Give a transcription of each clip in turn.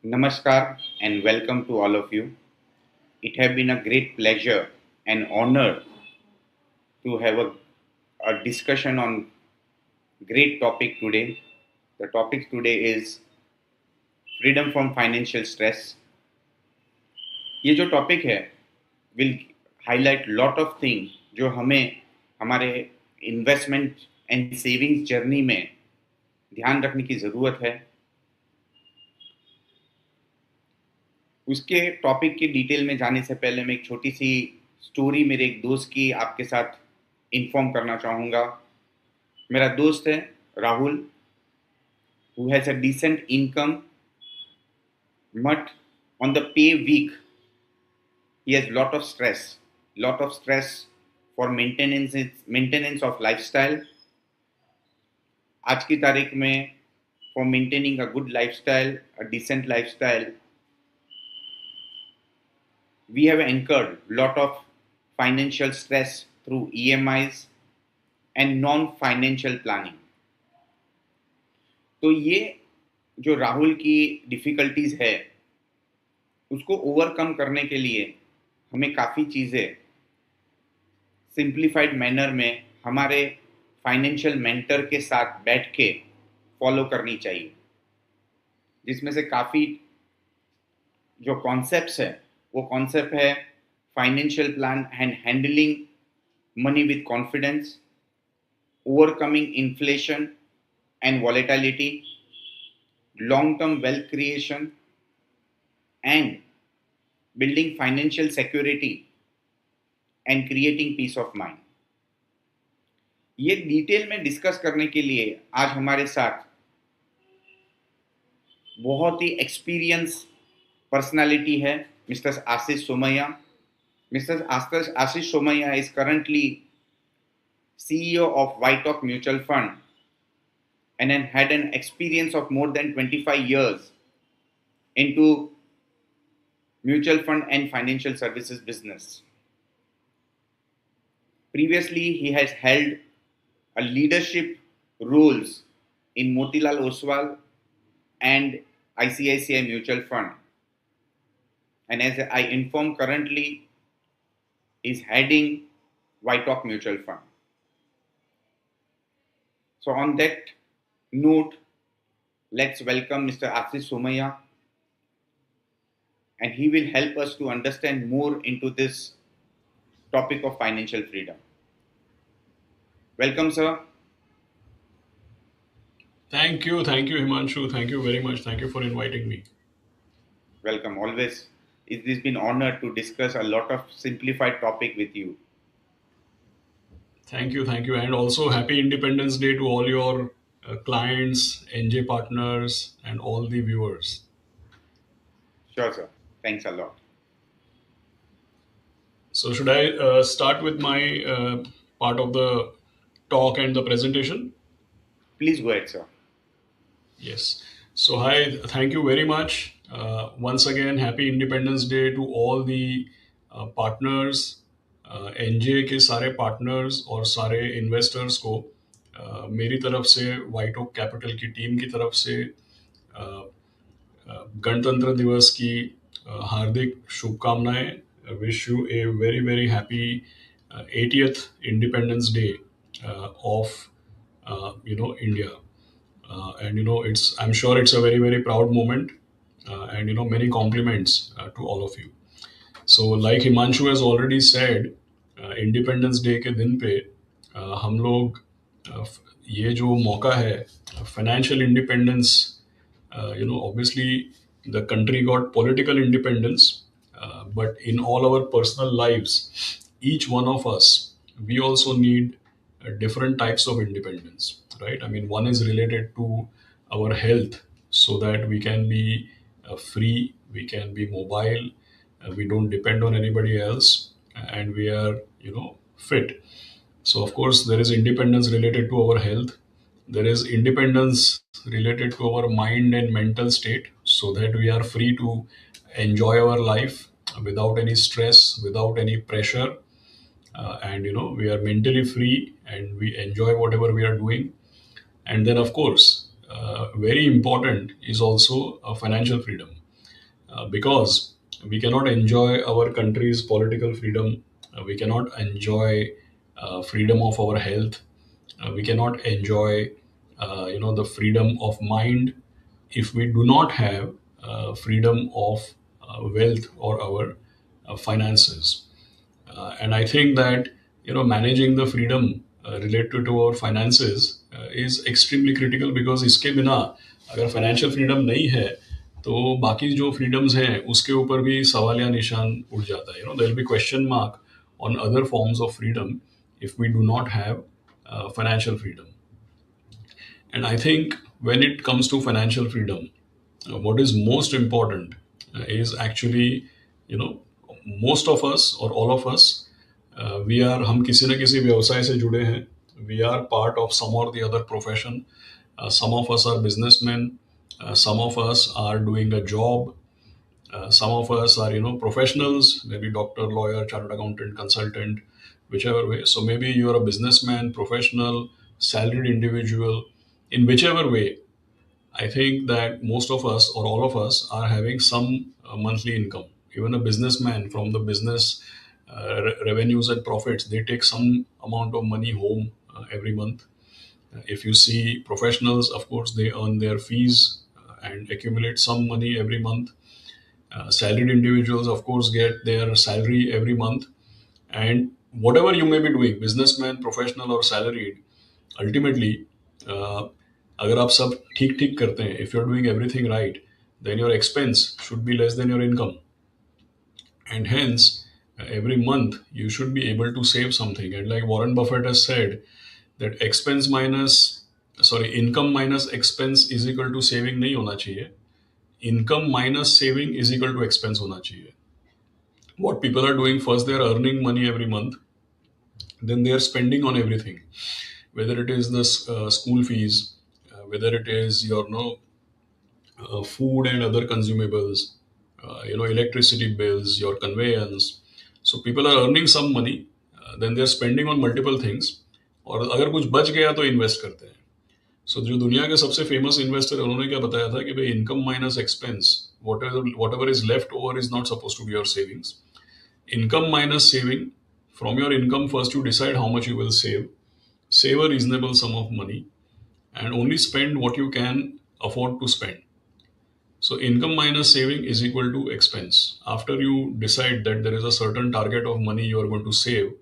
Namaskar and welcome to all of you. It has been a great pleasure and honor to have a discussion on great topic today. The topic today is freedom from financial stress. ये जो topic है will highlight lot of things जो हमें हमारे investment and savings journey में ध्यान रखने की ज़रूरत है. उसके टॉपिक की डिटेल में जाने से पहले मैं एक छोटी सी स्टोरी मेरे एक दोस्त की आपके साथ इन्फॉर्म करना चाहूँगा. मेरा दोस्त है Rahul, who has a decent income, but on the pay week he has lot of stress for maintenance of lifestyle. आज की तारीख में for maintaining a good lifestyle, a decent lifestyle, we have incurred lot of financial stress through EMIs and non-financial planning. तो ये जो राहुल की difficulties है उसको ओवरकम करने के लिए हमें काफ़ी चीज़ें सिंप्लीफाइड मैनर में हमारे फाइनेंशियल मेंटर के साथ बैठ के फॉलो करनी चाहिए, जिसमें से काफ़ी जो कॉन्सेप्ट्स है वो कॉन्सेप्ट है financial plan and handling money with confidence, overcoming inflation and volatility, long-term wealth creation, and building financial security and creating peace of mind. ये डिटेल में डिस्कस करने के लिए आज हमारे साथ बहुत ही एक्सपीरियंस पर्सनालिटी है mister Ashish Somaiya. Mister Ashish Somaiya is currently CEO of Whiteoak Mutual Fund and had an experience of more than 25 years into mutual fund and financial services business. Previously, he has held a leadership roles in Motilal Oswal and ICICI Mutual Fund. And as I inform currently, is heading Whiteoak Mutual Fund. So on that note, let's welcome Mr. Ashish Somaiya, and he will help us to understand more into this topic of financial freedom. Welcome, sir. Thank you, Himanshu. Thank you very much. Thank you for inviting me. Welcome. Always, it has been honored to discuss a lot of simplified topic with you. Thank you, and also happy Independence Day to all your clients, NJ partners, and all the viewers. Sure, sir. Thanks a lot. So, should I start with my part of the talk and the presentation? Please go ahead, sir. Yes. So, hi, thank you very much. Once again, happy Independence Day to all the partners, NJ के सारे partners और सारे investors को मेरी तरफ से white okay capital की team की तरफ से गणतंत्र दिवस की हार्दिक शुभकामनाएं. Wish U a very very happy 80th independence day of India. And it's I'm sure it's a very very proud moment, and many compliments to all of you. So like Himanshu has already said, independence day के दिन पे हम लोग ये जो मौका है financial independence, obviously the country got political independence, but in all our personal lives, each one of us, we also need different types of independence, right? I mean, one is related to our health, so that we can be free, we can be mobile, we don't depend on anybody else, and we are fit. So of course there is independence related to our health. There is independence related to our mind and mental state, so that we are free to enjoy our life without any stress, without any pressure, and we are mentally free and we enjoy whatever we are doing. And then of course, very important is also financial freedom. because we cannot enjoy our country's political freedom, we cannot enjoy freedom of our health, we cannot enjoy the freedom of mind if we do not have freedom of wealth or our finances. And I think that managing the freedom related to our finances is extremely critical, because इसके बिना अगर financial freedom नहीं है तो बाकी जो freedoms हैं उसके ऊपर भी सवाल या निशान उठ जाता है. There will be question mark on other forms of freedom if we do not have financial freedom. And I think when it comes to financial freedom, what is most important is actually, you know, most of us or all of us, we are हम किसी न किसी व्यवसाय से जुड़े हैं. We are part of some or the other profession. Some of us are businessmen. Some of us are doing a job. Some of us are, professionals, maybe doctor, lawyer, chartered accountant, consultant, whichever way. So maybe you are a businessman, professional, salaried individual. In whichever way, I think that most of us or all of us are having some monthly income. Even a businessman, from the business revenues and profits, they take some amount of money home every month. If you see professionals, of course, they earn their fees and accumulate some money every month. Salaried individuals, of course, get their salary every month. And whatever you may be doing, businessman, professional or salaried, ultimately, अगर आप सब ठीक ठीक करते हैं, if you're doing everything right, then your expense should be less than your income. And hence, every month you should be able to save something. And like Warren Buffett has said, that income minus expense is equal to saving नहीं होना चाहिए. Income minus saving is equal to expense होना चाहिए. What people are doing, first they are earning money every month, then they are spending on everything, whether it is the school fees, whether it is your food and other consumables, electricity bills, your conveyance. So people are earning some money, then they are spending on multiple things, और अगर कुछ बच गया तो invest करते हैं. सो जो दुनिया के सबसे फेमस इन्वेस्टर है, उन्होंने क्या बताया था कि भाई income minus expense, whatever is left over is not supposed to be your savings. Income minus saving. From your income, first you decide how much you will save a reasonable sum of money, and only spend what you can afford to spend. So income minus saving is equal to expense. After you decide that there is a certain target of money you are going to save,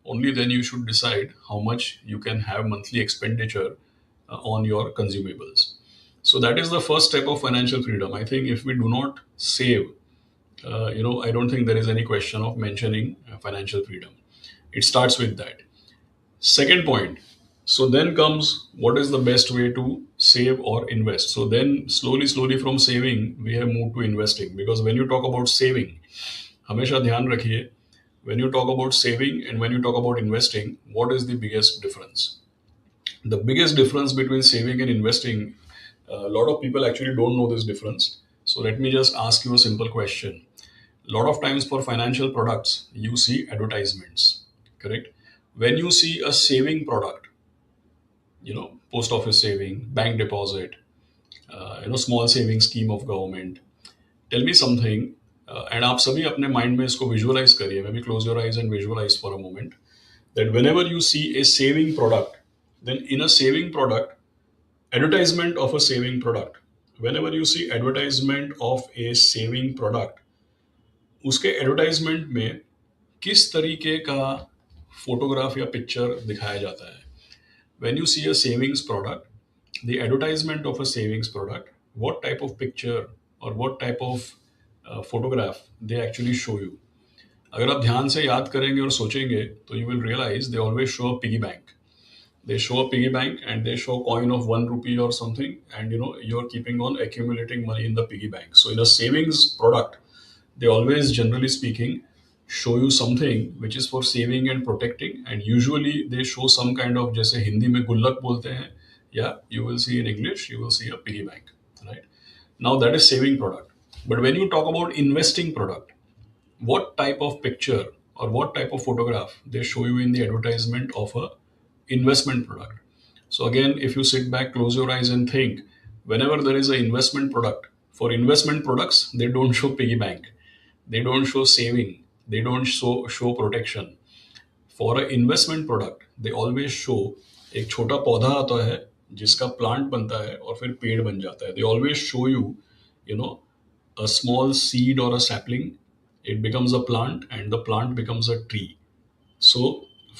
only then you should decide how much you can have monthly expenditure on your consumables. So that is the first step of financial freedom. I think if we do not save, I don't think there is any question of mentioning financial freedom. It starts with that. Second point. So then comes, what is the best way to save or invest? So then slowly from saving, we have moved to investing. Because when you talk about saving, हमेशा ध्यान रखिए, when you talk about saving and when you talk about investing, what is the biggest difference? The biggest difference between saving and investing, a lot of people actually don't know this difference. So let me just ask you a simple question. A lot of times for financial products, you see advertisements, correct? When you see a saving product, post office saving, bank deposit, small saving scheme of government, tell me something, and आप सभी अपने mind में इसको visualize करिए. Maybe close your eyes and visualize for a moment that whenever you see a saving product, then in a saving product, advertisement of a saving product, whenever you see advertisement of a saving product, उसके advertisement में किस तरीके का photograph या picture दिखाया जाता है? When you see a savings product, the advertisement of a savings product, what type of picture or what type of photograph they actually show you? अगर आप ध्यान से याद करेंगे और सोचेंगे तो you will realize they always show a piggy bank. They show a piggy bank and they show a coin of 1 rupee or something, and you're keeping on accumulating money in the piggy bank. So in a savings product, they always, generally speaking, show you something which is for saving and protecting, and usually they show some kind of, जैसे हिंदी में गुल्लक बोलते हैं, yeah, you will see in English, you will see a piggy bank, right? Now that is saving product. But when you talk about investing product, what type of picture or what type of photograph they show you in the advertisement of a investment product? So again, if you sit back, close your eyes and think, whenever there is an investment product, For investment products, they don't show piggy bank, they don't show saving, they don't show protection. For a investment product they always show एक छोटा पौधा आता है जिसका plant बनता है और फिर पेड़ बन जाता है. They always show you, you know, a small seed or a sapling, it becomes a plant and the plant becomes a tree. So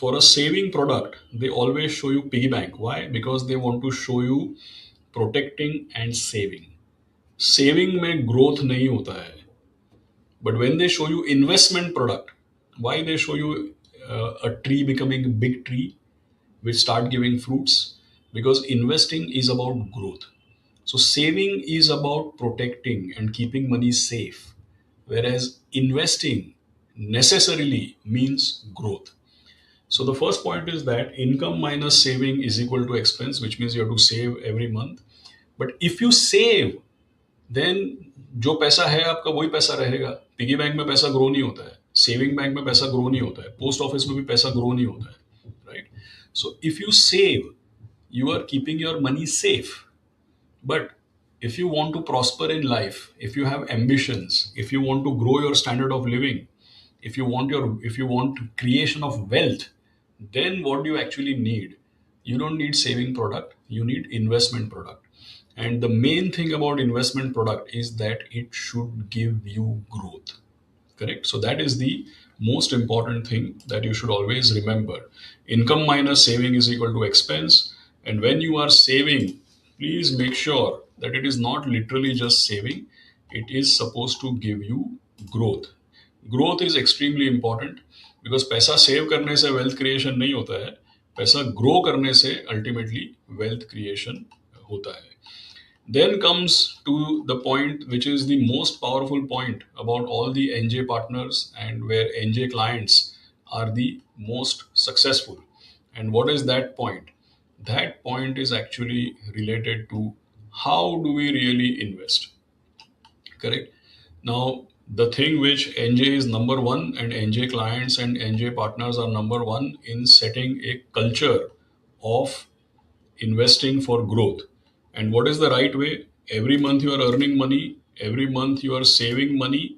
for a saving product, they always show you piggy bank. Why? Because they want to show you protecting and saving. Saving में growth नहीं होता है. But when they show you investment product, why they show you a tree becoming a big tree which start giving fruits? Because investing is about growth. So saving is about protecting and keeping money safe, whereas investing necessarily means growth. So the first point is that income minus saving is equal to expense, which means you have to save every month. But if you save, then जो पैसा है आपका वही पैसा रहेगा. Piggy bank में पैसा grow नहीं होता है, सेविंग बैंक में पैसा ग्रो नहीं होता है, पोस्ट ऑफिस में भी पैसा ग्रो नहीं होता है, right? So if you save, you are keeping your money safe. But if you want to prosper in life, if you have ambitions, if you want to grow your standard of living, if you want creation of wealth, then what do you actually need? You don't need saving product, you need investment product. And the main thing about investment product is that it should give you growth. Correct? So that is the most important thing that you should always remember. Income minus saving is equal to expense. And when you are saving, please make sure that it is not literally just saving, it is supposed to give you growth. Growth is extremely important because पैसा save करने से wealth creation नहीं होता है, पैसा grow करने से ultimately wealth creation होता है. Then comes to the point which is the most powerful point about all the NJ partners and where NJ clients are the most successful. And what is that point? That point is actually related to how do we really invest. Correct? Now, the thing which NJ is number one and NJ clients and NJ partners are number one in setting a culture of investing for growth. And what is the right way? Every month you are earning money, every month you are saving money.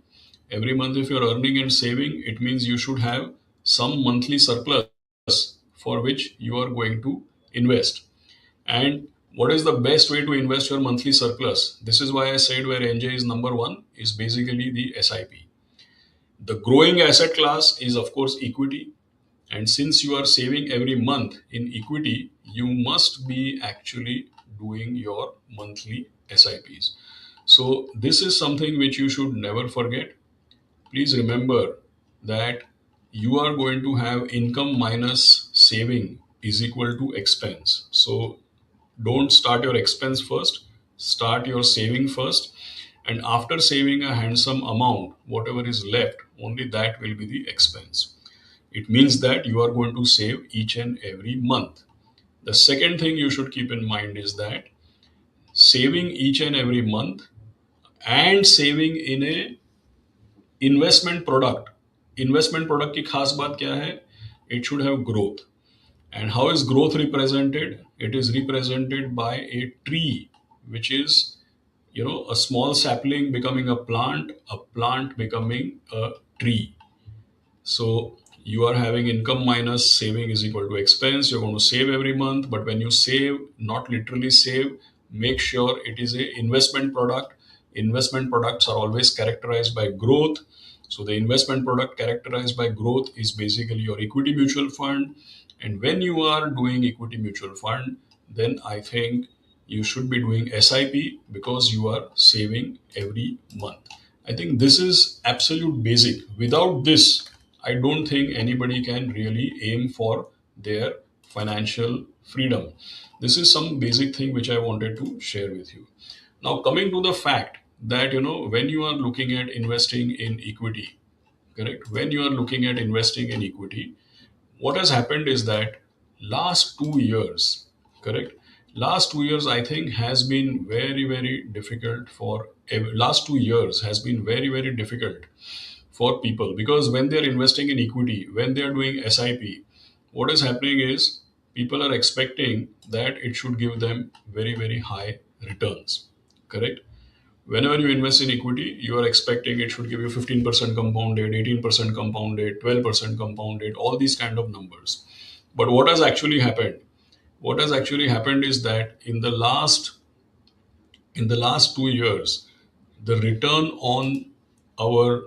Every month, if you are earning and saving, it means you should have some monthly surplus for which you are going to invest. And what is the best way to invest your monthly surplus? This is why I said where NJ is number one is basically the SIP. The growing asset class is, of course, equity. And since you are saving every month in equity, you must be actually doing your monthly SIPs. So, this is something which you should never forget. Please remember that you are going to have income minus saving is equal to expense. So, don't start your expense first, start your saving first. And after saving a handsome amount, whatever is left, only that will be the expense. It means that you are going to save each and every month. The second thing you should keep in mind is that saving each and every month and saving in a investment product. Investment product की खास बात क्या है? It should have growth. And how is growth represented? It is represented by a tree, which is, a small sapling becoming a plant becoming a tree. So you are having income minus saving is equal to expense. You're going to save every month, but when you save, not literally save, make sure it is a investment product. Investment products are always characterized by growth. So the investment product characterized by growth is basically your equity mutual fund. And when you are doing equity mutual fund, then I think you should be doing SIP because you are saving every month. I think this is absolute basic. Without this, I don't think anybody can really aim for their financial freedom. This is some basic thing which I wanted to share with you. Now, coming to the fact that, when you are looking at investing in equity, correct? When you are looking at investing in equity, what has happened is that last 2 years, correct? Last 2 years, I think, has been very, very difficult for last 2 years has been very, very difficult for people because when they're investing in equity, when they're doing SIP, what is happening is people are expecting that it should give them very, very high returns. Correct? Whenever you invest in equity, you are expecting it should give you 15% compounded, 18% compounded, 12% compounded, all these kind of numbers. But what has actually happened? What has actually happened is that in the last 2 years, the return on our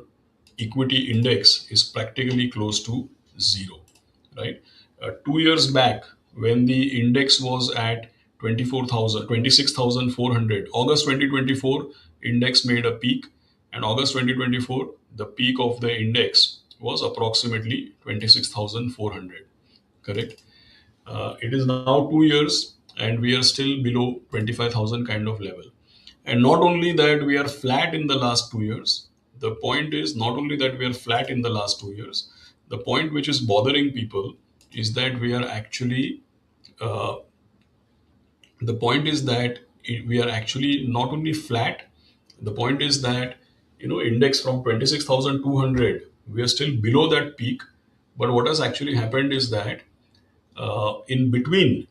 equity index is practically close to zero, right? 2 years back, when the index was at 26,400, August 2024, index made a peak, and August 2024, the peak of the index was approximately 26,400, correct? It is now 2 years, and we are still below 25,000 kind of level. And not only that, we are flat in the last 2 years. The point is not only that we are flat in the last 2 years, the point which is bothering people is that we are actually, uh, the point is that we are actually not only flat, the point is that, index from 26,200, we are still below that peak. But what has actually happened is that in between,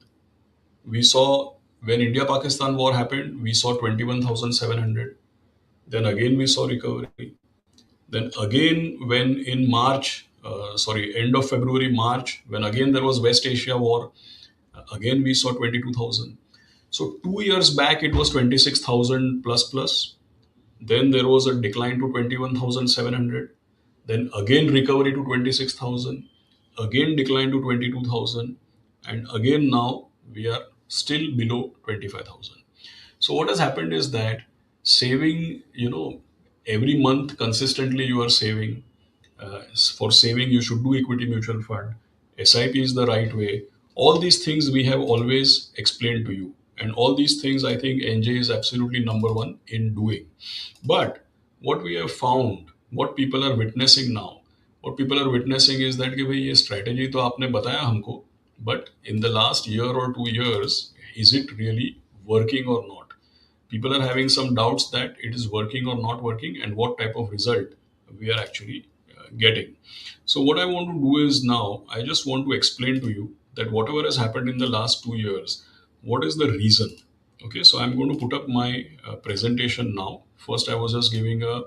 we saw when India Pakistan war happened, we saw 21,700. Then again, we saw recovery. Then again, when in March, end of February, March, when again there was West Asia war, again we saw 22,000. So 2 years back, it was 26,000 plus plus. Then there was a decline to 21,700. Then again recovery to 26,000. Again decline to 22,000. And again now we are still below 25,000. So what has happened is that saving, every month consistently you are saving. For saving, you should do equity mutual fund. SIP is the right way. All these things we have always explained to you. And all these things I think NJ is absolutely number one in doing. But what we have found, what people are witnessing now, what people are witnessing is that कि भाई ये strategy तो आपने बताया हमको, but in the last year or 2 years, is it really working or not? People are having some doubts that it is working or not working, and what type of result we are actually getting. So what I want to do is, now I just want to explain to you that whatever has happened in the last 2 years, what is the reason? Okay, so I'm going to put up my presentation now. First, I was just giving a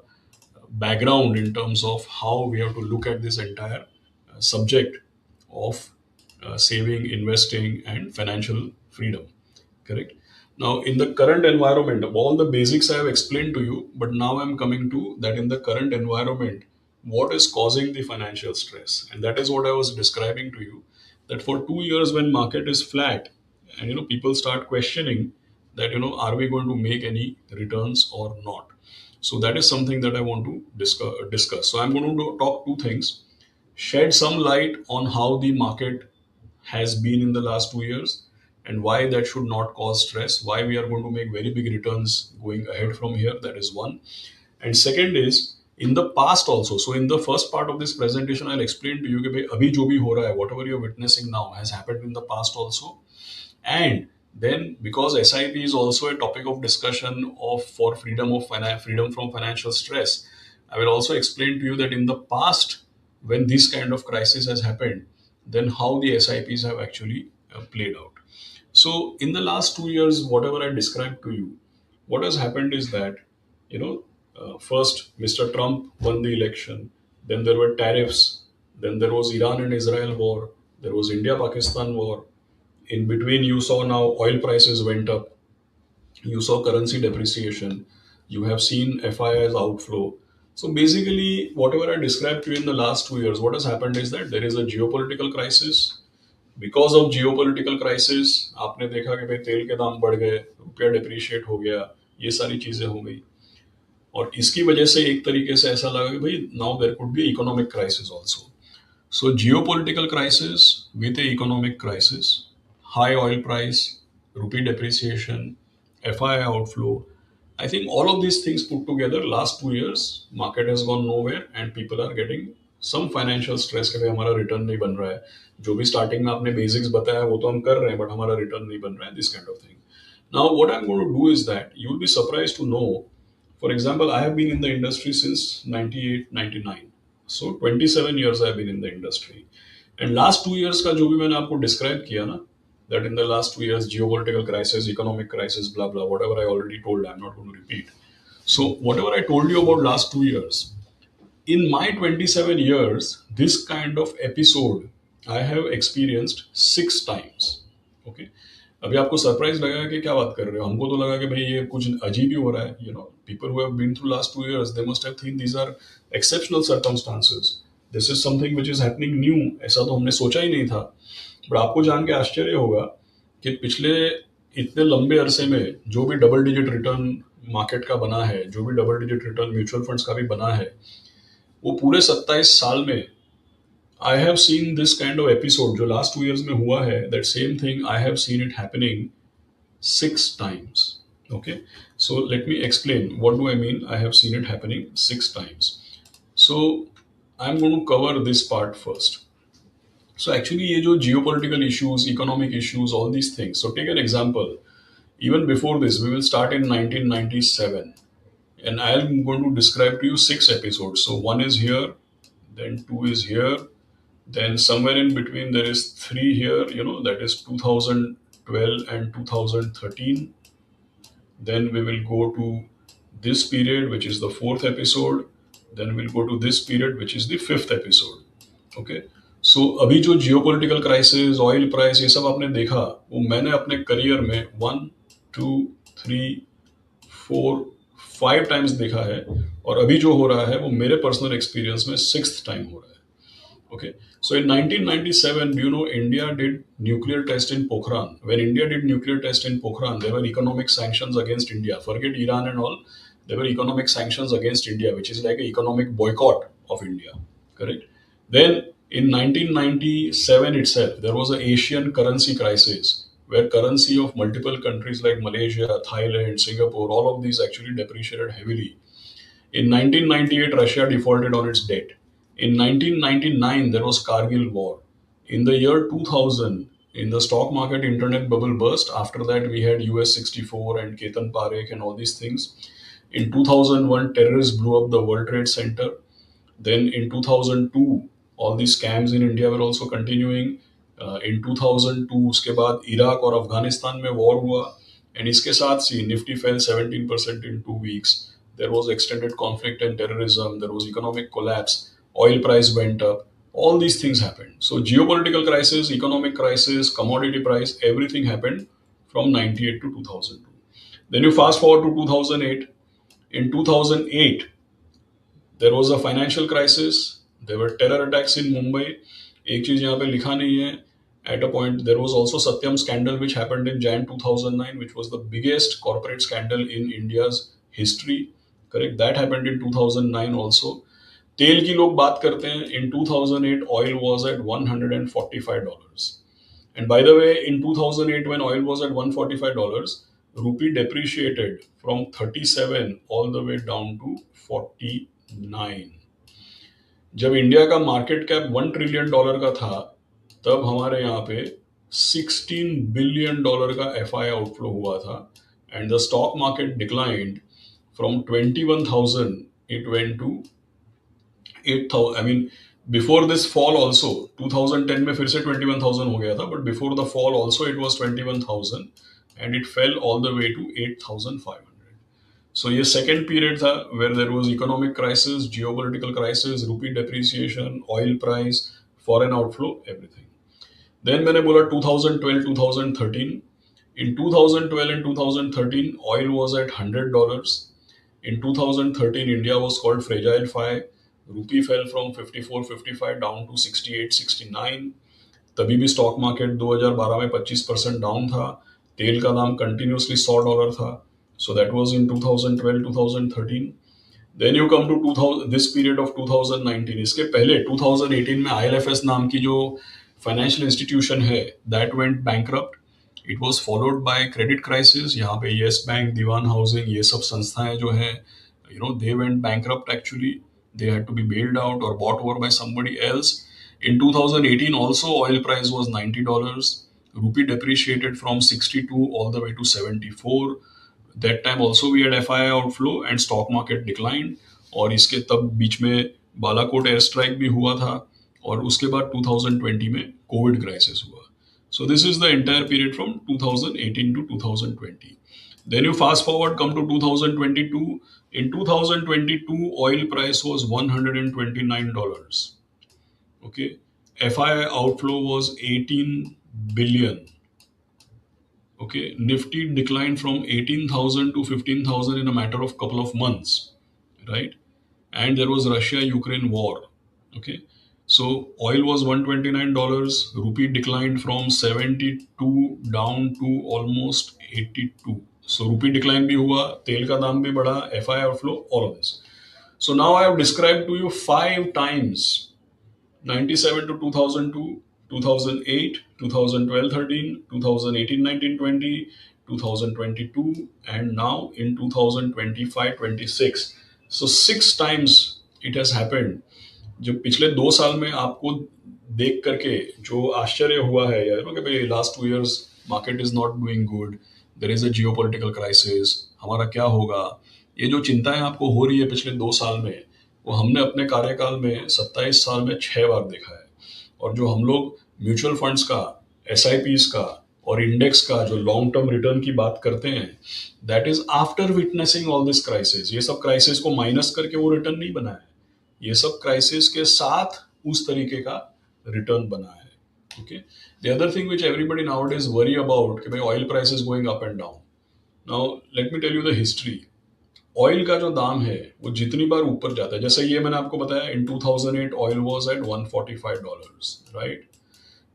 background in terms of how we have to look at this entire subject of saving, investing, and financial freedom. Correct. Now, in the current environment, all the basics I have explained to you, but now I'm coming to that in the current environment, what is causing the financial stress? And that is what I was describing to you. That for 2 years, when market is flat, and people start questioning that, are we going to make any returns or not? So that is something that I want to discuss. So I'm going to talk two things: shed some light on how the market has been in the last 2 years and why that should not cause stress, why we are going to make very big returns going ahead from here. That is one. And second is, in the past also. So in the first part of this presentation, I'll explain to you कि भाई अभी जो भी हो रहा है, whatever you're witnessing now has happened in the past also. And then, because SIP is also a topic of discussion of for freedom from financial stress, I will also explain to you that in the past, when this kind of crisis has happened, then how the SIPs have actually played out. So in the last 2 years, whatever I described to you, what has happened is that, first Mr. Trump won the election, then there were tariffs, then there was Iran and Israel war, there was India Pakistan war. In between, you saw now oil prices went up, you saw currency depreciation, you have seen FII's outflow. So basically, whatever I described to you in the last 2 years, what has happened is that there is a geopolitical crisis. Because of geopolitical crisis, आपने देखा कि भाई तेल के दाम बढ़ गए, रुपया डिप्रिशिएट हो गया, ये सारी चीजें हो गई. और इसकी वजह से एक तरीके से ऐसा लगा कि भाई now there could be economic crisis also. So geopolitical crisis with a economic crisis, high oil price, rupee depreciation, FII outflow. I think all of these things put together, last 2 years, market has gone nowhere and people are getting some financial stress कि भाई हमारा return नहीं बन रहा है. जो भी starting में आपने बेसिक्स बताया वो तो हम कर रहे हैं, बट हमारा रिटर्न नहीं बन रहा है. This kind of thing. Now what I'm going to do is that you will be surprised to know. For example, I have been in the industry since 98, 99. So 27 years I've been in the industry. And last 2 years का जो भी मैंने आपको describe किया ना, that in the last 2 years, geopolitical crisis, economic crisis, blah, blah, whatever I already told, I'm not going to repeat. So whatever I told you about last 2 years, in my 27 years, this kind of episode I have experienced 6 times. Okay. अभी आपको surprise लगा कि क्या बात कर रहे हो, हमको तो लगा कि भाई ये कुछ अजीब ही हो रहा है. People who have been through last 2 years, they must have think these are exceptional circumstances, this is something which is happening new. ऐसा तो हमने सोचा ही नहीं था. बट आपको जान के आश्चर्य होगा कि पिछले इतने लंबे अरसे में जो भी डबल डिजिट रिटर्न मार्केट का बना है, जो भी double digit return mutual funds का भी बना है, वो पूरे 27 साल में आई have seen this kind of episode जो लास्ट 2 years में हुआ है. That same thing I have seen it happening 6 times. Okay, so let me explain what do I mean. I have seen it happening 6 times. So I'm going to cover this part first. So actually ये जो geopolitical issues, economic issues, all these things. So take an example. Even before this, we will start in 1997. And I'm going to describe to you 6 episodes. So one is here, then two is here, then somewhere in between there is three here, that is 2012 and 2013. Then we will go to this period, which is the fourth episode. Then we'll go to this period, which is the fifth episode. Okay. So अभी जो geopolitical crisis, oil price, ये सब आपने देखा, वो मैंने अपने career में 1 2 3 4 5 टाइम्स देखा है. और अभी जो हो रहा है वो मेरे पर्सनल एक्सपीरियंस में 6th टाइम हो रहा है. Okay. So in 1997, do you know India did nuclear test in Pokhran? When India did nuclear test in Pokhran, there were economic sanctions against India. Forget Iran and all. There were economic sanctions against India, which is like an economic boycott of India. Correct? Then in 1997 itself, there was an Asian currency crisis where currency of multiple countries like Malaysia, Thailand, Singapore, all of these actually depreciated heavily. In 1998, Russia defaulted on its debt. In 1999, there was Kargil war. In the year 2000, in the stock market, internet bubble burst. After that, we had US 64 and Ketan Parekh and all these things. In 2001, terrorists blew up the World Trade Center. Then in 2002, all these scams in India were also continuing. In 2002, उसके बाद Iraq और अफगानिस्तान में war हुआ. And इसके साथ सी Nifty fell 17% in 2 weeks. There was extended conflict and terrorism. There was economic collapse. Oil price went up. All these things happened. So geopolitical crisis, economic crisis, commodity price, everything happened from 98 to 2002. Then you fast forward to 2008. In 2008, there was a financial crisis. There were terror attacks in Mumbai. एक चीज यहाँ पे लिखा नहीं है. At a point, there was also Satyam scandal, which happened in Jan 2009, which was the biggest corporate scandal in India's history. Correct? That happened in 2009 also. तेल की लोग बात करते हैं. In 2008, oil was at $145. And by the way, in 2008, when oil was at $145, rupee depreciated from 37 all the way down to 49. जब India का market cap $1 trillion का था, तब हमारे यहाँ पे $16 बिलियन का FI आउटफ्लो हुआ था. And the stock market declined from 21,000, it went to 8,000. I mean, before this fall also, 2010 में फिर से 21,000 हो गया था, but before the fall also it was 21,000 and it fell all the way to 8,500. So ये second period था where there was economic crisis, geopolitical crisis, rupee depreciation, oil price, foreign outflow, everything. Then मैंने बोला 2012, 2013. In 2012 and 2013, oil was at $100. In 2013, India was called Fragile Five. Rupee fell from 54, 55 down to 68, 69. तभी भी stock market 2012 में 25% down था. तेल का दाम continuously $100 था. So that was in 2012, 2013. Then you come to 2000, this period of 2019. इसके पहले 2018 में ILFS नाम की जो फाइनेंशियल इंस्टीट्यूशन है, that went bankrupt. It was followed by credit crisis. यहाँ पे येस बैंक, दीवान हाउसिंग, ये सब संस्थाएं जो हैं, they went bankrupt actually. They had to be bailed out or bought over by somebody else. In 2018 also, oil price was $90. Rupee depreciated from 62 all the way to 74. That time also we had FII outflow and stock market declined. और इसके तब बीच में Balakot air strike भी हुआ था. और उसके बाद 2020 में कोविड क्राइसिस हुआ. So this is the entire period from 2018 to 2020. Then you fast forward, come to 2022. In 2022, oil price was $129. Okay. FII outflow was 18 billion. Okay. Nifty declined from 18,000 to 15,000 in a matter of couple of months, right? And there was Russia-Ukraine war. Okay. So oil was $129. Rupee declined from 72 down to almost 82. So rupee decline भी हुआ, तेल का दाम भी बढ़ा, FI outflow, all of this. So now I have described to you 5 times: 97 to 2002, 2008, 2012, 13, 2018, 19, 20, 2022, and now in 2025, 26. So 6 times it has happened. जो पिछले 2 साल में आपको देख करके जो आश्चर्य हुआ है यार कि भाई last 2 years market is not doing good, there is a geopolitical crisis, हमारा क्या होगा, ये जो चिंताएं आपको हो रही है पिछले 2 साल में, वो हमने अपने कार्यकाल में 27 साल में 6 बार देखा है। और जो हम लोग म्यूचुअल फंड्स का, SIPs का और इंडेक्स का जो लॉन्ग टर्म रिटर्न की बात करते हैं, that is after witnessing all this crisis. ये सब क्राइसिस को माइनस करके वो रिटर्न नहीं बना है, ये सब क्राइसिस के साथ उस तरीके का रिटर्न बना है। Okay, the other thing which everybody nowadays worry about कि भाई oil price is going up and down. Now let me tell you the history. Oil का जो दाम है वो जितनी बार ऊपर जाता है, जैसे ये मैंने आपको बताया, in 2008 oil was at $145, right?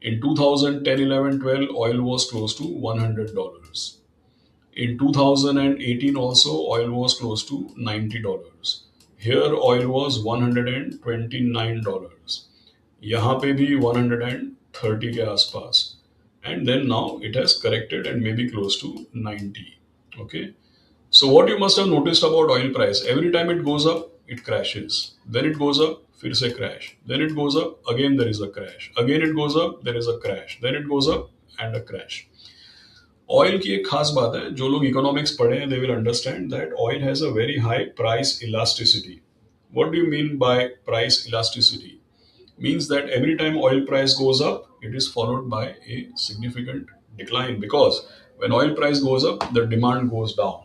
In 2010, 11, 12 oil was close to $100. In 2018 also oil was close to $90. Here oil was $129. यहाँ पे भी 130 के आसपास, and then now it has corrected and maybe close to 90. Okay, so what you must have noticed about oil price, every time it goes up it crashes, then it goes up, फिर से crash, then it goes up, again there is a crash, again it goes up, there is a crash, then it goes up and a crash. Oil की एक खास बात है, जो लोग economics पढ़े हैं they will understand that oil has a very high price elasticity. What do you mean by price elasticity? Means that every time oil price goes up, it is followed by a significant decline, because when oil price goes up, the demand goes down.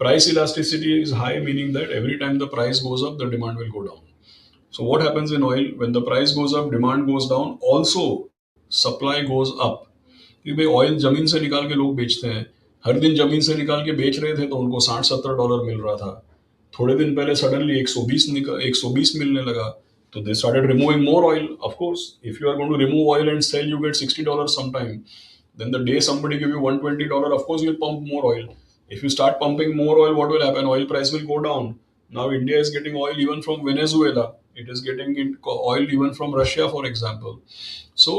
Price elasticity is high, meaning that every time the price goes up, the demand will go down. So what happens in oil? When the price goes up, demand goes down, also supply goes up. कि भाई oil जमीन से निकाल के लोग बेचते हैं, हर दिन जमीन से निकाल के बेच रहे थे तो उनको $60-70 मिल रहा था, थोड़े दिन पहले सडनली 120 मिलने लगा, तो they started removing more oil. Of course if you are going to remove oil and sell, you get $60 sometime, then the day somebody give you $120, of course you'll pump more oil. If you start pumping more oil, what will happen? Oil price will go down. Now India is getting oil even from Venezuela, it is getting oil even from Russia, for example. So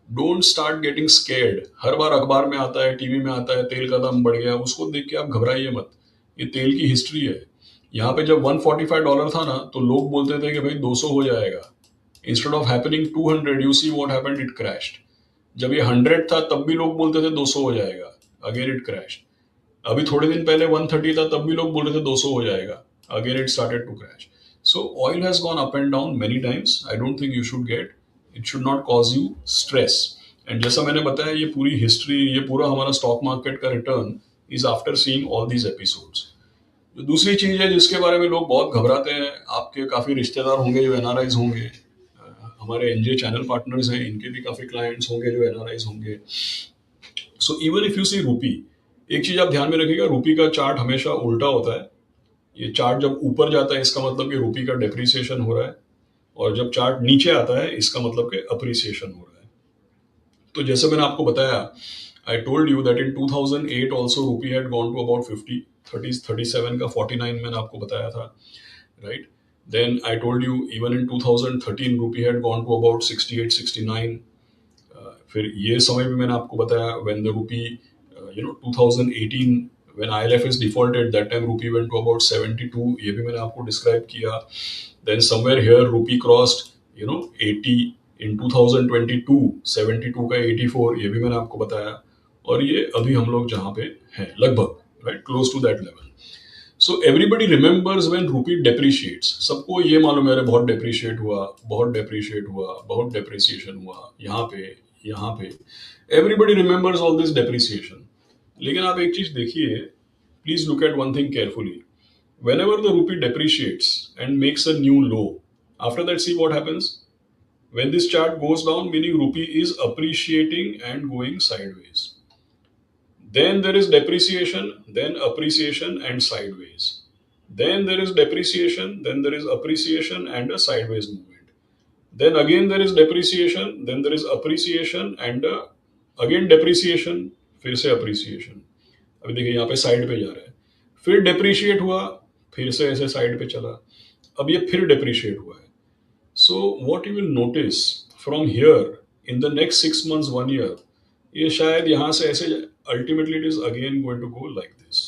don't start getting scared. हर बार अखबार में आता है, TV में आता है, तेल का दाम बढ़ गया, उसको देख के आप घबराइए मत. ये तेल की हिस्ट्री है. यहाँ पे जब $145 था ना, तो लोग बोलते थे कि भाई 200 हो जाएगा. Instead of happening 200, you see what happened, it crashed. जब ये 100 था तब भी लोग बोलते थे 200 हो जाएगा, अगेन इट क्रैश्ड. अभी थोड़े दिन पहले 130 था, तब भी लोग बोल रहे थे 200 हो जाएगा, again it started to crash. So oil has gone up and down many times. I don't think you should get, it should not cause you stress. And जैसा मैंने बताया, ये पूरी हिस्ट्री, ये पूरा हमारा स्टॉक मार्केट का return is after seeing all these episodes. जो दूसरी चीज है जिसके बारे में लोग बहुत घबराते हैं, आपके काफी रिश्तेदार होंगे जो NRIs होंगे, हमारे NJ चैनल पार्टनर्स हैं, इनके भी काफी क्लाइंट्स होंगे जो NRIs होंगे. So even if you see रूपी, एक चीज आप ध्यान में रखिएगा, रूपी का चार्ट हमेशा उल्टा होता है. ये चार्ट जब ऊपर जाता है इसका मतलब कि रूपी का डेप्रिसिएशन हो रहा है, और जब चार्ट नीचे आता है इसका मतलब कि अप्रिसिएशन हो रहा है. तो जैसे मैंने आपको बताया, I told you that in 2008 also rupee had gone to about 50, 37 का 49 मैंने आपको बताया था, right? Then I told you even in 2013 rupee had gone to about 68, 69. फिर ये समय भी मैंने आपको बताया when the rupee 2018 when ILF is defaulted, that time rupee went to about 72, ये भी मैंने आपको डिस्क्राइब किया. Then somewhere here rupee crossed 80 in 2022, 72 का 84, ये भी मैंने आपको बताया. और ये अभी हम लोग जहाँ पे हैं लगभग, right, close to that level. So everybody remembers when rupee depreciates. सबको ये मालूम है बहुत depreciate हुआ, बहुत depreciate हुआ, बहुत depreciation हुआ, यहाँ पे. Everybody remembers all this depreciation. लेकिन आप एक चीज देखिए, please look at one thing carefully. Whenever the rupee depreciates and makes a new low, after that, see what happens. When this chart goes down, meaning rupee is appreciating and going sideways. Then there is depreciation, then appreciation and sideways. Then there is depreciation, then there is appreciation and a sideways movement. Then again there is depreciation, then there is appreciation and again depreciation, फिर से appreciation. अभी देखिए यहाँ पे side पे जा रहा है, फिर डेप्रिशिएट हुआ, फिर से ऐसे साइड पे चला, अब ये फिर डेप्रिशिएट हुआ है. So what you will notice from here in the next 6 months 1 year, ये शायद यहाँ से ऐसे ultimately it is again going to go like this.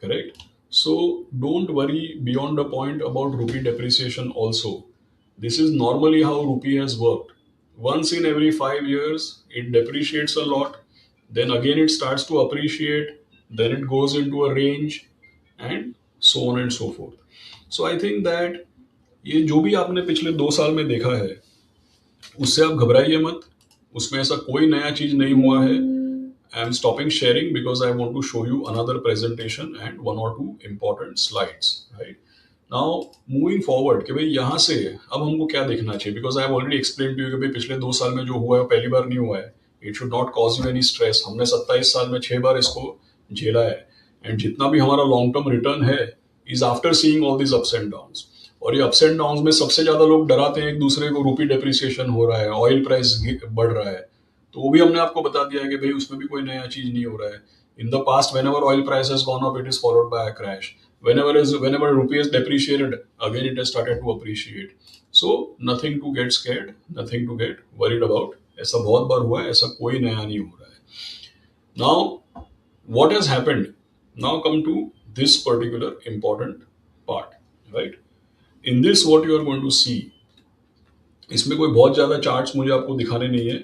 Correct? So don't worry beyond a point about rupee depreciation also. This is normally how rupee has worked. Once in every 5 years, it depreciates a lot. Then again, it starts to appreciate. Then it goes into a range, and so on and so forth. So I think that ये जो भी आपने पिछले 2 साल में देखा है, उससे आप घबराइए मत. उसमें ऐसा कोई नया चीज नहीं हुआ है. I am stopping sharing because I want to show you another presentation and one or two important slides. Right now, moving forward, कि भाई यहाँ से अब हमको क्या देखना चाहिए, because I have already explained to you कि भाई पिछले 2 साल में जो हुआ है वो पहली बार नहीं हुआ है. It should not cause you any stress. हमने 27 साल में 6 बार इसको झेला है, and जितना भी हमारा लॉन्ग टर्म रिटर्न है is after seeing all these ups and downs. और ये अप्स एंड डाउन्स में सबसे ज्यादा लोग डराते हैं एक दूसरे को, रूपी डेप्रिसिएशन हो रहा है, ऑयल प्राइस बढ़ रहा है. तो वो भी हमने आपको बता दिया है कि भाई उसमें भी कोई नया चीज नहीं हो रहा है. In the past whenever oil price has gone up, it is followed by a crash. Whenever rupee is depreciated, again it has started to appreciate. So nothing to get scared, nothing to get worried about. ऐसा बहुत बार हुआ है, ऐसा कोई नया नहीं हो रहा है. Now what has happened? Now come to this particular important part, right? In this what you are going to see, इसमें कोई बहुत ज्यादा चार्ट्स मुझे आपको दिखाने नहीं है,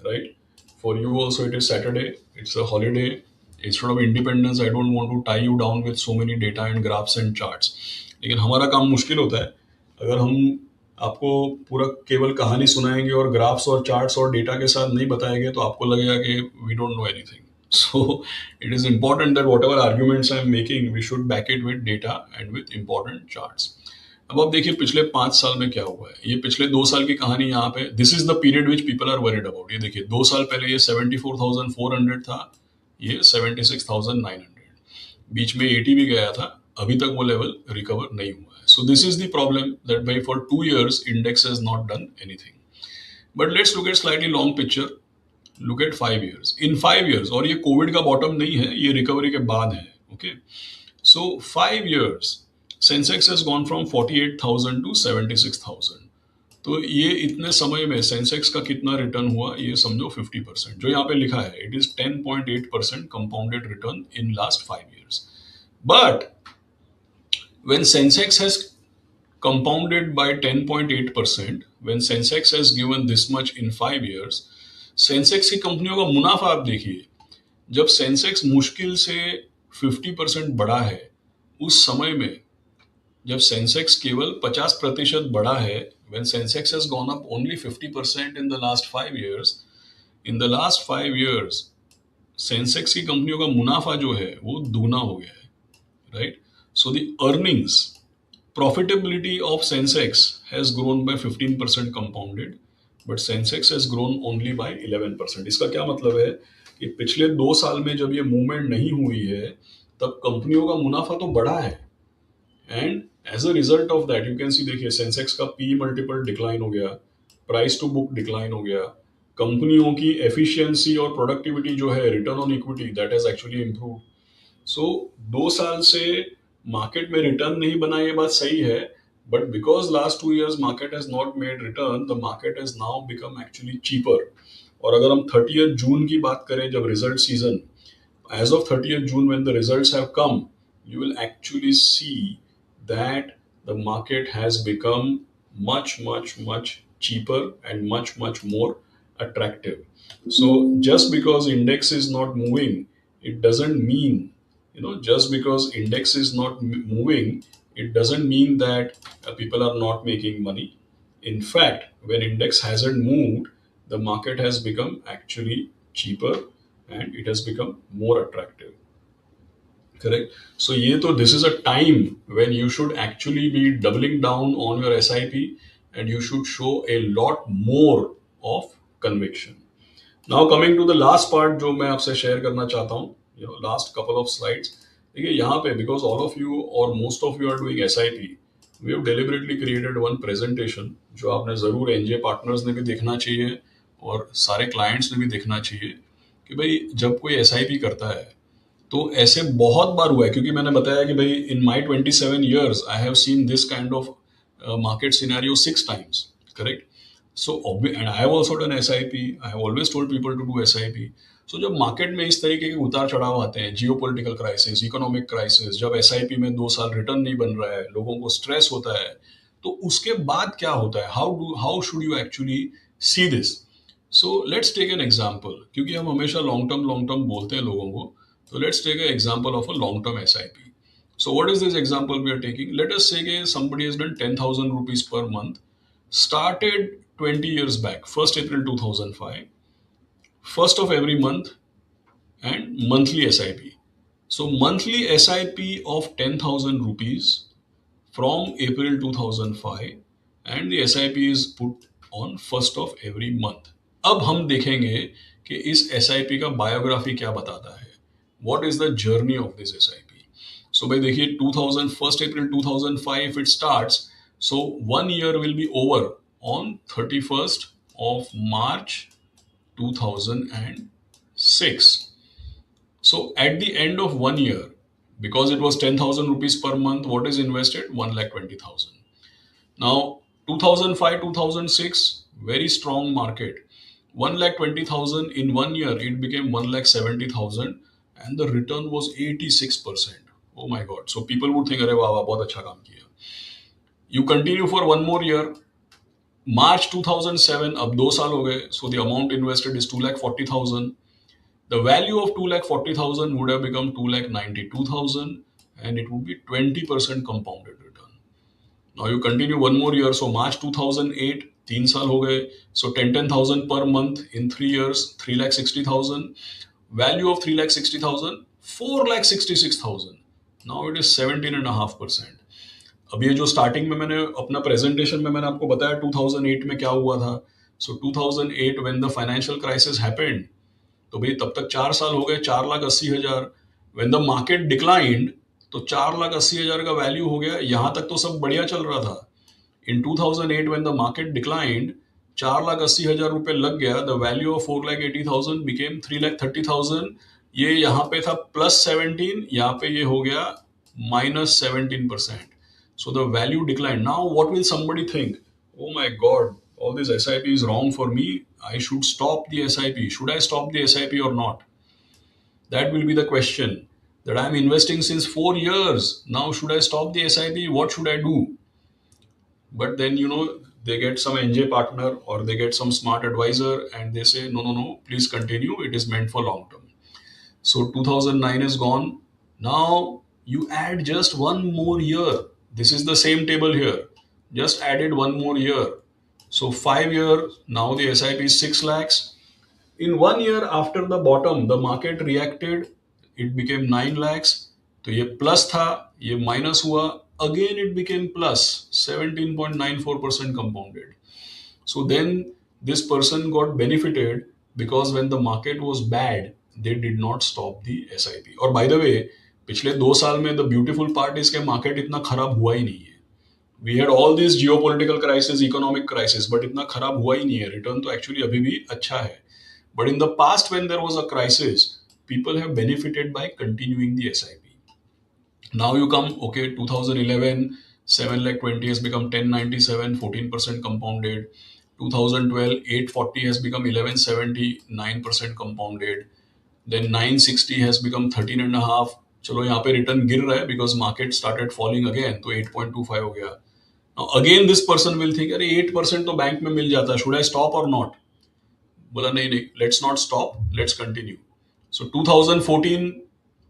right? For you also it is Saturday, it's a holiday. Instead of independence I don't want to tie you down with so many data and graphs and charts. लेकिन हमारा काम मुश्किल होता है अगर हम आपको पूरा केवल कहानी सुनाएंगे और ग्राफ्स और चार्ट्स और डेटा के साथ नहीं बताएंगे तो आपको लगेगा कि we don't know anything. So it is important that whatever arguments I am making, we should back it with data and with important charts. अब आप देखिए पिछले 5 साल में क्या हुआ है. ये पिछले 2 साल की कहानी यहाँ पे, this is the period which people are worried about. ये देखिए 2 साल पहले ये 74,400 था, ये 76,900, बीच में 80 भी गया था. अभी तक वो लेवल रिकवर नहीं हुआ है. So this is the problem that भाई for 2 years index has not done anything. But let's look at slightly long picture. Look at 5 years. In 5 years, और ये कोविड का बॉटम नहीं है, ये रिकवरी के बाद है. Okay, so 5 years Sensex has gone from 48,000 to 76,000. तो ये इतने समय में सेंसेक्स का कितना रिटर्न हुआ ये समझो 50%. जो यहाँ पे लिखा है it is 10.8% compounded return in last 5 years. But when Sensex has compounded by 10.8%, when Sensex has given this much in 5 years, Sensex की कंपनियों का मुनाफा आप देखिए. जब सेंसेक्स मुश्किल से 50% बढ़ा है, उस समय में जब सेंसेक्स केवल 50% बढ़ा है, when Sensex has gone up only 50% in the last 5 years, in the last 5 years, Sensex की कंपनियों का मुनाफा जो है वो दुगना हो गया है, right? So the earnings, profitability of Sensex has grown by 15% compounded, but Sensex has grown only by 11%. इसका क्या मतलब है कि पिछले 2 साल में जब ये मूवमेंट नहीं हुई है तब कंपनियों का मुनाफा तो बढ़ा है, and as a result of that you can see, देखिए सेंसेक्स का पी मल्टीपल डिक्लाइन हो गया, प्राइस टू बुक डिक्लाइन हो गया, कंपनियों की एफिशिएंसी और प्रोडक्टिविटी जो है, return on equity, that has actually improve. So 2 साल से मार्केट में रिटर्न नहीं बना, ये बात सही है, but because last 2 years market has not made return, the market has now become actually cheaper. और अगर हम 30th जून की बात करें, जब result season, as of 30th June when the results have come, you will actually see that the market has become much cheaper and much more attractive. So just because index is not moving, it doesn't mean, just because index is not moving, it doesn't mean that people are not making money. In fact, when index hasn't moved, the market has become actually cheaper, and it has become more attractive. Correct. So ये तो this is a time when you should actually be doubling down on your SIP and you should show a lot more of conviction. Now coming to the last part जो मैं आपसे share करना चाहता हूँ, last couple of slides. देखिए यहाँ पे because all of you or most of you are doing SIP, we have deliberately created one presentation जो आपने ज़रूर NJ partners ने भी देखना चाहिए और सारे clients ने भी देखना चाहिए कि भाई जब कोई SIP करता है तो ऐसे बहुत बार हुआ है, क्योंकि मैंने बताया कि भाई in my 27 years I have seen this kind of market scenario 6 times. Correct. So and I have also done SIP. I have always told people to do SIP. So जब मार्केट में इस तरीके के उतार चढ़ाव आते हैं, geo political crisis, economic crisis, जब एसआईपी में 2 साल रिटर्न नहीं बन रहा है, लोगों को स्ट्रेस होता है, तो उसके बाद क्या होता है, how should you actually see this. So let's take an example, क्योंकि हम हमेशा लॉन्ग टर्म बोलते हैं लोगों को. So let's take an example of a long-term SIP. So what is this example we are taking? Let us say that somebody has done 10,000 rupees per month, started 20 years back, 1st April 2005, 1st of every month, and monthly SIP. So monthly SIP of 10,000 rupees from April 2005, and the SIP is put on 1st of every month. अब हम देखेंगे कि इस SIP का biography क्या बताता है. What is the journey of this SIP? So by देखिए 1st April 2005 if it starts, so 1 year will be over on 31st of March 2006. So at the end of 1 year, because it was 10,000 rupees per month, what is invested? 1,20,000. Now 2005 2006, very strong market. 1,20,000 in 1 year, it became 1,70,000. And the return was 86%. Oh my God. So people would think, अरे वाह वाह बहुत अच्छा काम किया. You continue for 1 more year. March 2007, अब 2 साल हो गए. So the amount invested is 2,40,000. The value of 2,40,000 would have become 2,92,000 and it would be 20% compounded return. Now you continue 1 more year. So March 2008, 3 साल हो गए. So 10,000 per month in 3 years, 3,60,000. Value of 3,60,000, 4,66,000. Now it is 17.5%. अब ये जो starting में मैंने अपना presentation में मैंने आपको बताया 2008 में क्या हुआ था. सो 2008 when the financial crisis happened, तो भाई तब तक 4 साल हो गए, 4,80,000. व्हेन द मार्केट डिक्लाइंड, तो 4,80,000 का वैल्यू हो गया. यहां तक तो सब बढ़िया चल रहा था. इन 2008 व्हेन द मार्केट डिक्लाइंड, 4,80,000 रुपए लग गया. The value of 4,80,000 became 3,30,000. ये यहाँ पे था +17, यहाँ पे ये हो गया -17%. So the value declined. Now what will somebody think? Oh my God, all this SIP is wrong for me. I should stop the SIP. Should I stop the SIP or not? That will be the question. That I'm investing since 4 years. Now should I stop the SIP? What should I do? But then, they get some NJ partner or they get some smart advisor and they say, no, please continue. It is meant for long term. So 2009 is gone. Now you add just 1 more year. This is the same table here. Just added 1 more year. So 5 years, now the SIP is 6 lakhs. In 1 year after the bottom, the market reacted. It became 9 lakhs. तो ये plus था, ये minus हुआ. Again it became plus 17.94% compounded. So then this person got benefited because when the market was bad, they did not stop the SIP. और by the way, पिछले 2 साल में the beautiful part is कि market इतना खराब हुआ ही नहीं है. We had all these geopolitical crisis, economic crisis, but इतना खराब हुआ ही नहीं है. Return तो actually अभी भी अच्छा है. But in the past when there was a crisis, people have benefited by continuing the SIP. Now you come, okay, 2011, 7,20,000 has become 1097, 14% compounded. 2012, 840 has become 1170, 9% compounded. Then 960 has become 13.5. चलो यहाँ पे return गिर रहा है because market started falling again, तो 8.25 हो गया. Now again this person will think, अरे 8% तो बैंक में मिल जाता है, should I stop or not? बोला नहीं, let's not stop, let's continue. So 2014,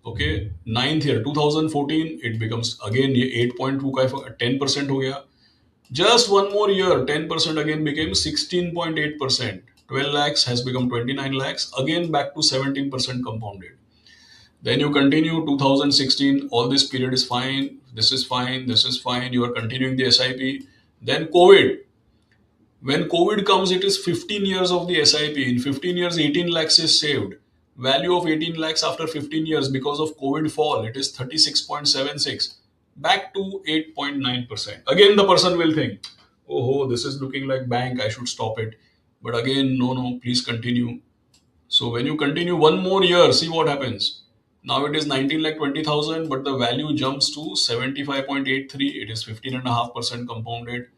okay, 9th year 2014 it becomes again ये 8.2 का 10% हो गया. Just 1 more year, 10% again became 16.8%. 12 lakhs has become 29 lakhs, again back to 17% compounded. Then you continue 2016, all this period is fine, this is fine, this is fine, you are continuing the SIP. Then COVID. When COVID comes, it is 15 years of the SIP. In 15 years, 18 lakhs is saved. Value of 18 lakhs after 15 years because of COVID fall, it is 36.76. Back to 8.9%. Again, the person will think, oh, this is looking like bank, I should stop it. But again, no, please continue. So when you continue one more year, see what happens. Now it is 19 lakh 20,000, but the value jumps to 75.83. It is 15.5% compounded.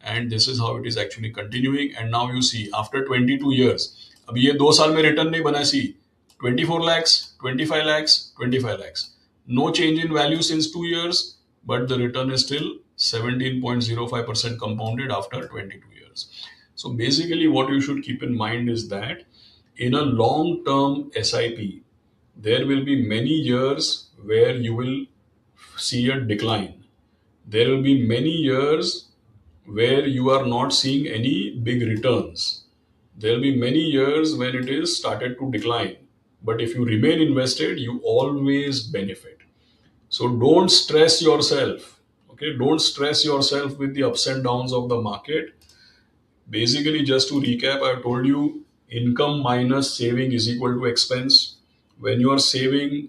And this is how it is actually continuing. And now you see, after 22 years, अब ये 2 साल में return नहीं बना सी 24 lakhs, 25 lakhs, 25 lakhs. No change in value since 2 years, but the return is still 17.05% compounded after 22 years. So basically, what you should keep in mind is that in a long-term SIP, there will be many years where you will see a decline. There will be many years where you are not seeing any big returns. There will be many years when it is started to decline. But if you remain invested, you always benefit. So don't stress yourself. Okay, don't stress yourself with the ups and downs of the market. Basically, just to recap, I told you income minus saving is equal to expense. When you are saving,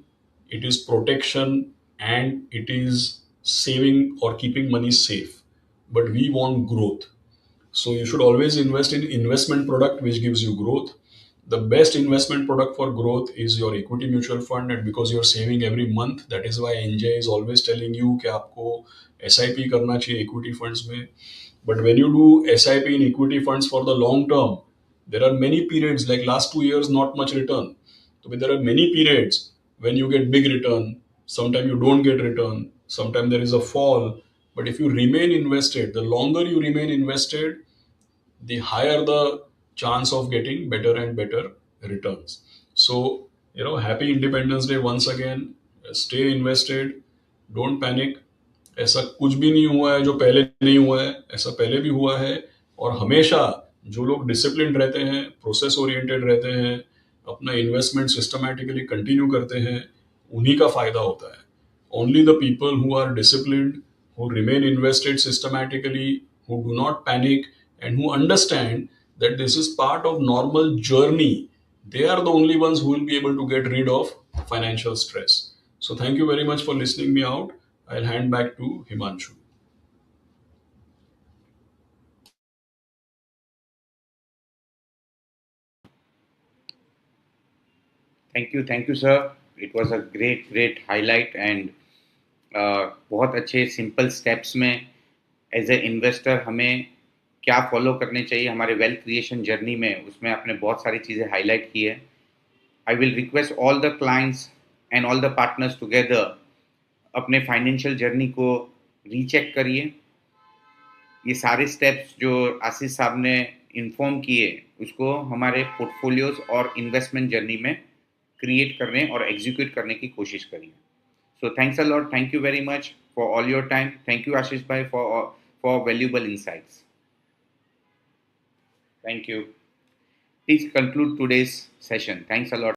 it is protection and it is saving or keeping money safe. But we want growth. So you should always invest in investment product which gives you growth. The best investment product for growth is your equity mutual fund, and because you're saving every month, that is why NJ is always telling you कि आपको SIP करना चाहिए equity funds में. But when you do SIP in equity funds for the long term, there are many periods like last 2 years, not much return. So there are many periods when you get big return. Sometimes you don't get return. Sometimes there is a fall. But if you remain invested, the longer you remain invested, the higher the chance of getting better and better returns. So, happy Independence Day once again. Stay invested. Don't panic. ऐसा कुछ भी नहीं हुआ है जो पहले नहीं हुआ है, ऐसा पहले भी हुआ है. और हमेशा जो लोग डिसिप्लिन रहते हैं, प्रोसेस ओरिएंटेड रहते हैं, अपना इन्वेस्टमेंट सिस्टमैटिकली कंटिन्यू करते हैं, उन्हीं का फायदा होता है. Only the people who are disciplined, who remain invested systematically, who do not panic, and who understand that this is part of normal journey, they are the only ones who will be able to get rid of financial stress. So thank you very much for listening me out. I'll hand back to Himanshu. Thank you, sir. It was a great highlight and बहुत अच्छे simple steps में as a investor हमें क्या follow करने चाहिए हमारे wealth creation journey में, उसमें आपने बहुत सारी चीज़ें हाईलाइट की है. I will request all the clients and all the partners together अपने फाइनेंशियल जर्नी को रीचेक करिए. ये सारे स्टेप्स जो आशीष साहब ने इन्फॉर्म किए उसको हमारे पोर्टफोलियोज और इन्वेस्टमेंट जर्नी में क्रिएट करने और एग्जीक्यूट करने की कोशिश करिए. So thanks a lot. Thank you very much for all your time. Thank you, Ashish Bhai, for valuable insights. Thank you. Please conclude today's session. Thanks a lot.